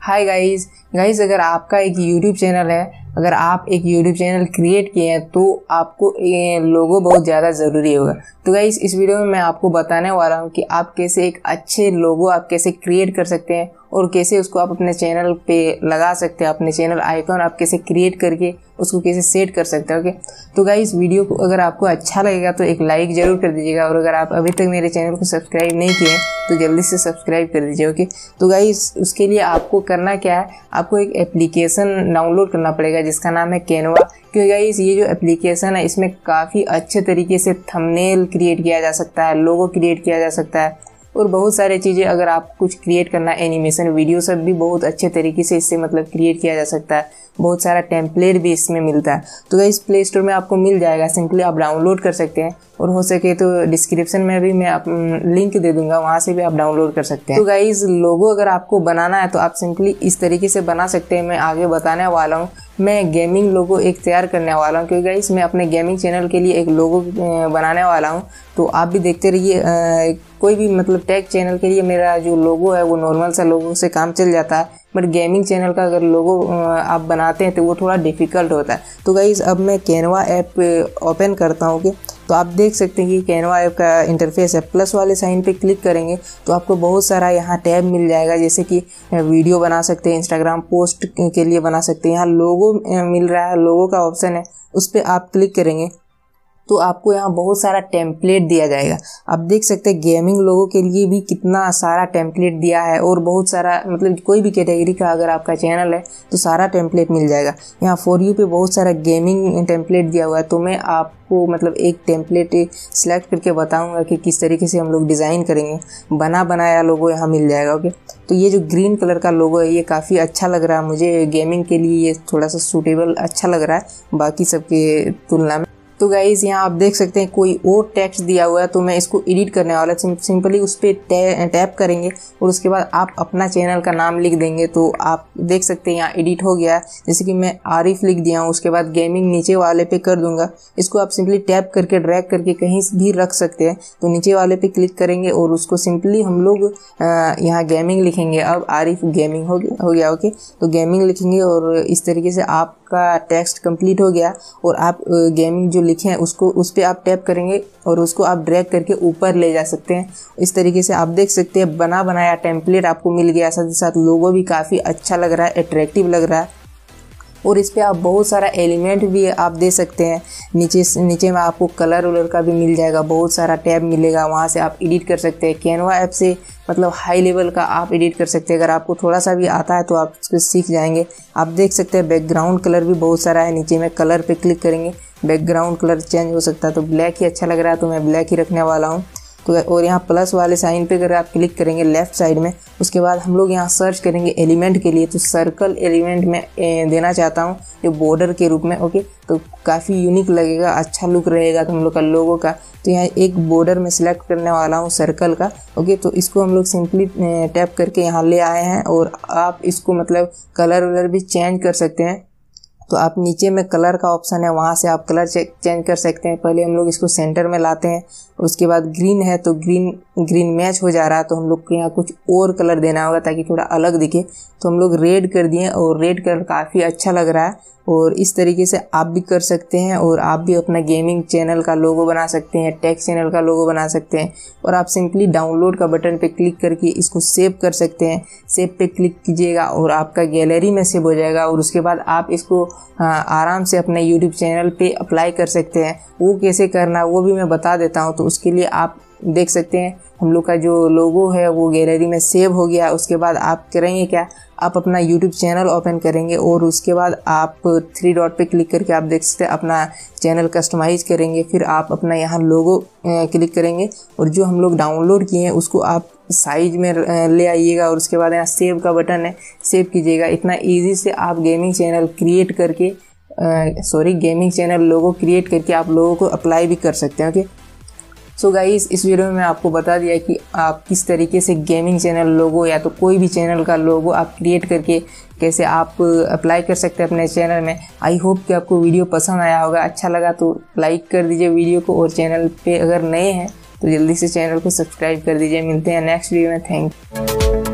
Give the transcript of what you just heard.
Hi guys guys अगर आपका एक यूट्यूब चैनल है, अगर आप एक यूट्यूब चैनल क्रिएट किए हैं तो आपको ये लोगो बहुत ज़्यादा ज़रूरी होगा। तो गाइस इस वीडियो में मैं आपको बताने वाला हूँ कि आप कैसे एक अच्छे लोगो आप कैसे क्रिएट कर सकते हैं और कैसे उसको आप अपने चैनल पे लगा सकते हैं। अपने चैनल आइकन आप कैसे क्रिएट करके उसको कैसे सेट कर सकते हैं। ओके, तो गाइस वीडियो को अगर आपको अच्छा लगेगा तो एक लाइक ज़रूर कर दीजिएगा और अगर आप अभी तक मेरे चैनल को सब्सक्राइब नहीं किए तो जल्दी से सब्सक्राइब कर दीजिए। ओके, तो गाइस उसके लिए आपको करना क्या है, आपको एक एप्लीकेशन डाउनलोड करना पड़ेगा जिसका नाम है कैनवा। क्योंकि गाइस ये जो एप्लीकेशन है इसमें काफ़ी अच्छे तरीके से थंबनेल क्रिएट किया जा सकता है, लोगो क्रिएट किया जा सकता है और बहुत सारी चीज़ें अगर आप कुछ क्रिएट करना है, एनिमेशन वीडियो सब भी बहुत अच्छे तरीके से इससे मतलब क्रिएट किया जा सकता है। बहुत सारा टेम्पलेट भी इसमें मिलता है। तो गाइस प्ले स्टोर में आपको मिल जाएगा, सिंपली आप डाउनलोड कर सकते हैं और हो सके तो डिस्क्रिप्शन में भी मैं लिंक दे दूंगा, वहाँ से भी आप डाउनलोड कर सकते हैं। तो गाइस लोगो अगर आपको बनाना है तो आप सिंपली इस तरीके से बना सकते हैं। मैं आगे बताने वाला हूँ, मैं गेमिंग लोगो एक तैयार करने वाला हूँ क्योंकि गाइस मैं अपने गेमिंग चैनल के लिए एक लोगो बनाने वाला हूँ। तो आप भी देखते रहिए। कोई भी मतलब टेक चैनल के लिए मेरा जो लोगो है वो नॉर्मल सा लोगो से काम चल जाता है, बट गेमिंग चैनल का अगर लोगो आप बनाते हैं तो वो थोड़ा डिफ़िकल्ट होता है। तो गाइस अब मैं कैनवा ऐप ओपन करता हूँ। तो आप देख सकते हैं कि कैनवा ऐप का इंटरफेस है। प्लस वाले साइन पे क्लिक करेंगे तो आपको बहुत सारा यहाँ टैब मिल जाएगा, जैसे कि वीडियो बना सकते हैं, इंस्टाग्राम पोस्ट के लिए बना सकते हैं। यहाँ लोगो मिल रहा है, लोगो का ऑप्शन है, उस पर आप क्लिक करेंगे तो आपको यहाँ बहुत सारा टेम्पलेट दिया जाएगा। आप देख सकते हैं गेमिंग लोगों के लिए भी कितना सारा टेम्पलेट दिया है और बहुत सारा मतलब कोई भी कैटेगरी का अगर आपका चैनल है तो सारा टेम्पलेट मिल जाएगा। यहाँ फॉर यू पे बहुत सारा गेमिंग टेम्पलेट दिया हुआ है। तो मैं आपको मतलब एक टेम्पलेट सिलेक्ट करके बताऊंगा कि किस तरीके से हम लोग डिज़ाइन करेंगे। बना बनाया लोगो यहाँ मिल जाएगा। ओके, तो ये जो ग्रीन कलर का लोगो है ये काफ़ी अच्छा लग रहा है मुझे, गेमिंग के लिए ये थोड़ा सा सूटेबल अच्छा लग रहा है बाकी सबके तुलना में। तो गाइज़ यहाँ आप देख सकते हैं कोई और टेक्स्ट दिया हुआ है, तो मैं इसको एडिट करने वाला सिंपली उस पर टैप करेंगे और उसके बाद आप अपना चैनल का नाम लिख देंगे। तो आप देख सकते हैं यहाँ एडिट हो गया। जैसे कि मैं आरिफ लिख दिया हूँ, उसके बाद गेमिंग नीचे वाले पे कर दूंगा। इसको आप सिंपली टैप करके ड्रैग करके कहीं भी रख सकते हैं। तो नीचे वाले पे क्लिक करेंगे और उसको सिंपली हम लोग यहाँ गेमिंग लिखेंगे। अब आरिफ गेमिंग हो गया। ओके, तो गेमिंग लिखेंगे और इस तरीके से आपका टेक्स्ट कंप्लीट हो गया और आप गेमिंग जो लिखे हैं उसको उस पर आप टैप करेंगे और उसको आप ड्रैग करके ऊपर ले जा सकते हैं। इस तरीके से आप देख सकते हैं बना बनाया टेम्पलेट आपको मिल गया। साथ ही साथ लोगो भी काफ़ी अच्छा लग रहा है, अट्रैक्टिव लग रहा है और इस पे आप बहुत सारा एलिमेंट भी आप दे सकते हैं। नीचे में आपको कलर वलर का भी मिल जाएगा, बहुत सारा टैब मिलेगा, वहाँ से आप एडिट कर सकते हैं। कैनवा ऐप से मतलब हाई लेवल का आप एडिट कर सकते हैं। अगर आपको थोड़ा सा भी आता है तो आप इसको सीख जाएंगे। आप देख सकते हैं बैकग्राउंड कलर भी बहुत सारा है। नीचे में कलर पे क्लिक करेंगे, बैकग्राउंड कलर चेंज हो सकता है। तो ब्लैक ही अच्छा लग रहा है तो मैं ब्लैक ही रखने वाला हूँ। तो और यहाँ प्लस वाले साइन पे अगर आप क्लिक करेंगे लेफ्ट साइड में, उसके बाद हम लोग यहाँ सर्च करेंगे एलिमेंट के लिए। तो सर्कल एलिमेंट में देना चाहता हूँ जो बॉर्डर के रूप में। ओके, तो काफ़ी यूनिक लगेगा, अच्छा लुक रहेगा तुम लोग का लोगो का। तो यहाँ एक बॉर्डर में सिलेक्ट करने वाला हूँ सर्कल का। ओके, तो इसको हम लोग सिंपली टैप करके यहाँ ले आए हैं और आप इसको मतलब कलर वलर भी चेंज कर सकते हैं। तो आप नीचे में कलर का ऑप्शन है, वहाँ से आप कलर चेंज कर सकते हैं। पहले हम लोग इसको सेंटर में लाते हैं, उसके बाद ग्रीन है तो ग्रीन मैच हो जा रहा है तो हम लोग को यहाँ कुछ और कलर देना होगा ताकि थोड़ा अलग दिखे। तो हम लोग रेड कर दिए और रेड कलर काफ़ी अच्छा लग रहा है और इस तरीके से आप भी कर सकते हैं और आप भी अपना गेमिंग चैनल का लोगो बना सकते हैं, टेक चैनल का लोगो बना सकते हैं। और आप सिंपली डाउनलोड का बटन पे क्लिक करके इसको सेव कर सकते हैं। सेव पे क्लिक कीजिएगा और आपका गैलरी में सेव हो जाएगा और उसके बाद आप इसको आराम से अपने यूट्यूब चैनल पे अप्लाई कर सकते हैं। वो कैसे करना है वो भी मैं बता देता हूँ। तो उसके लिए आप देख सकते हैं हम लोग का जो लोगो है वो गैलरी में सेव हो गया। उसके बाद आप करेंगे क्या, आप अपना यूट्यूब चैनल ओपन करेंगे और उसके बाद आप 3 डॉट पे क्लिक करके आप देख सकते हैं अपना चैनल कस्टमाइज करेंगे। फिर आप अपना यहाँ लोगो क्लिक करेंगे और जो हम लोग डाउनलोड किए हैं उसको आप साइज में ले आइएगा और उसके बाद यहाँ सेव का बटन है, सेव कीजिएगा। इतना ईजी से आप गेमिंग चैनल क्रिएट करके गेमिंग चैनल लोगो क्रिएट करके आप लोगों को अप्लाई भी कर सकते हैं। ओके, सो गाइस इस वीडियो में मैं आपको बता दिया कि आप किस तरीके से गेमिंग चैनल लोगो या तो कोई भी चैनल का लोगो आप क्रिएट करके कैसे आप अप्लाई कर सकते हैं अपने चैनल में। आई होप कि आपको वीडियो पसंद आया होगा। अच्छा लगा तो लाइक कर दीजिए वीडियो को और चैनल पे अगर नए हैं तो जल्दी से चैनल को सब्सक्राइब कर दीजिए। मिलते हैं नेक्स्ट वीडियो में। Thank you.